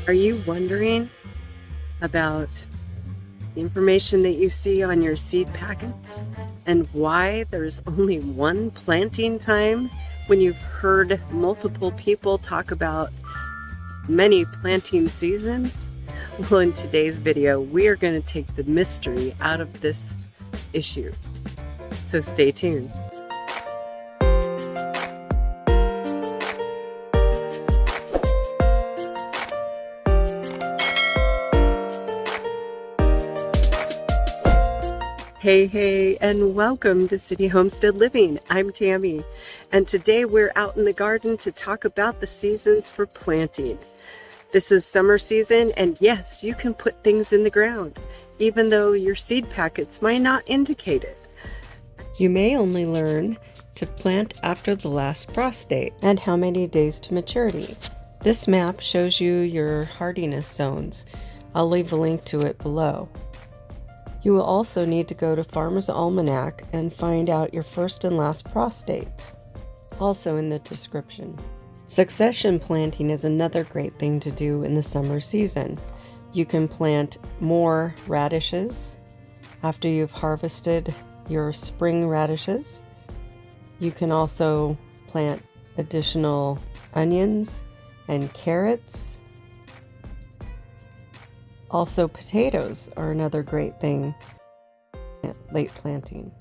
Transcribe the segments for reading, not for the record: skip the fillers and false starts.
Are you wondering about the information that you see on your seed packets and why there's only one planting time when you've heard multiple people talk about many planting seasons? Well, in today's video, we are going to take the mystery out of this issue. So stay tuned. Hey, and welcome to City Homestead Living. I'm Tammy, and today we're out in the garden to talk about the seasons for planting. This is summer season, and yes, you can put things in the ground, even though your seed packets might not indicate it. You may only learn to plant after the last frost date and how many days to maturity. This map shows you your hardiness zones. I'll leave a link to it below. You will also need to go to Farmers Almanac and find out your first and last frost dates, also in the description. Succession planting is another great thing to do in the summer season. You can plant more radishes after you've harvested your spring radishes. You can also plant additional onions and carrots. Also, potatoes are another great thing late planting.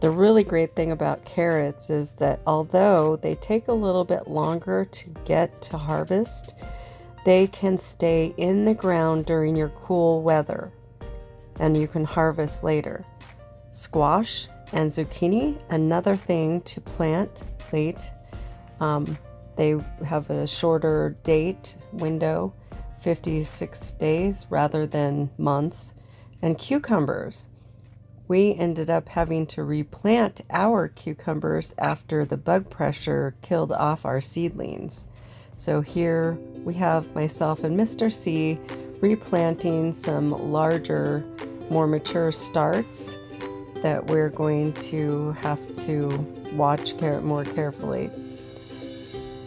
The really great thing about carrots is that although they take a little bit longer to get to harvest, they can stay in the ground during your cool weather and you can harvest later. Squash and zucchini, another thing to plant late. They have a shorter date window, 56 days rather than months. And cucumbers, we ended up having to replant our cucumbers after the bug pressure killed off our seedlings. So here we have myself and Mr. C replanting some larger, more mature starts that we're going to have to watch more carefully.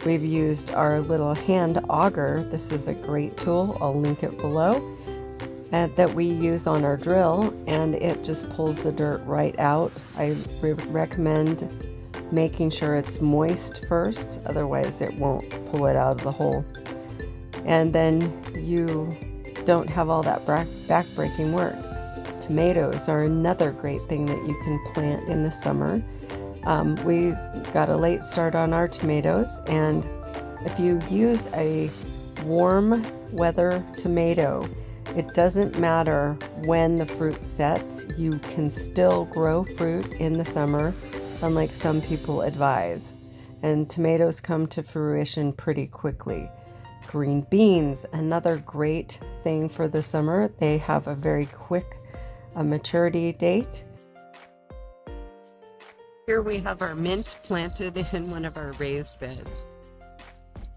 We've used our little hand auger. This is a great tool, I'll link it below, that we use on our drill, and it just pulls the dirt right out. I recommend making sure it's moist first, otherwise it won't pull it out of the hole. And then you don't have all that back-breaking work. Tomatoes are another great thing that you can plant in the summer. We got a late start on our tomatoes, and if you use a warm weather tomato, it doesn't matter when the fruit sets, you can still grow fruit in the summer, unlike some people advise. And tomatoes come to fruition pretty quickly. Green beans, another great thing for the summer. They have a very quick maturity date. Here we have our mint planted in one of our raised beds.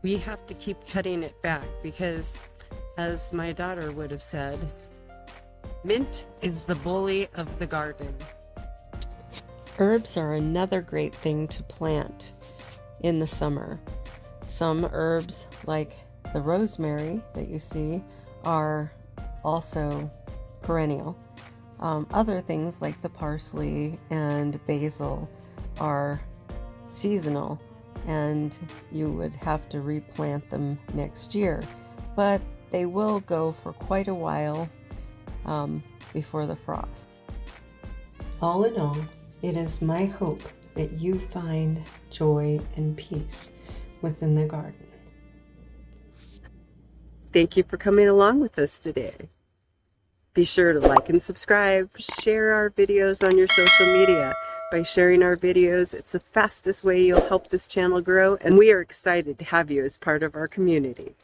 We have to keep cutting it back because, as my daughter would have said, mint is the bully of the garden. Herbs are another great thing to plant in the summer. Some herbs, like the rosemary that you see, are also perennial. Other things like the parsley and basil are seasonal, and you would have to replant them next year, but they will go for quite a while before the frost. All in all, it is my hope that you find joy and peace within the garden. Thank you for coming along with us today. Be sure to like and subscribe, share our videos on your social media. By sharing our videos, it's the fastest way you'll help this channel grow, and we are excited to have you as part of our community.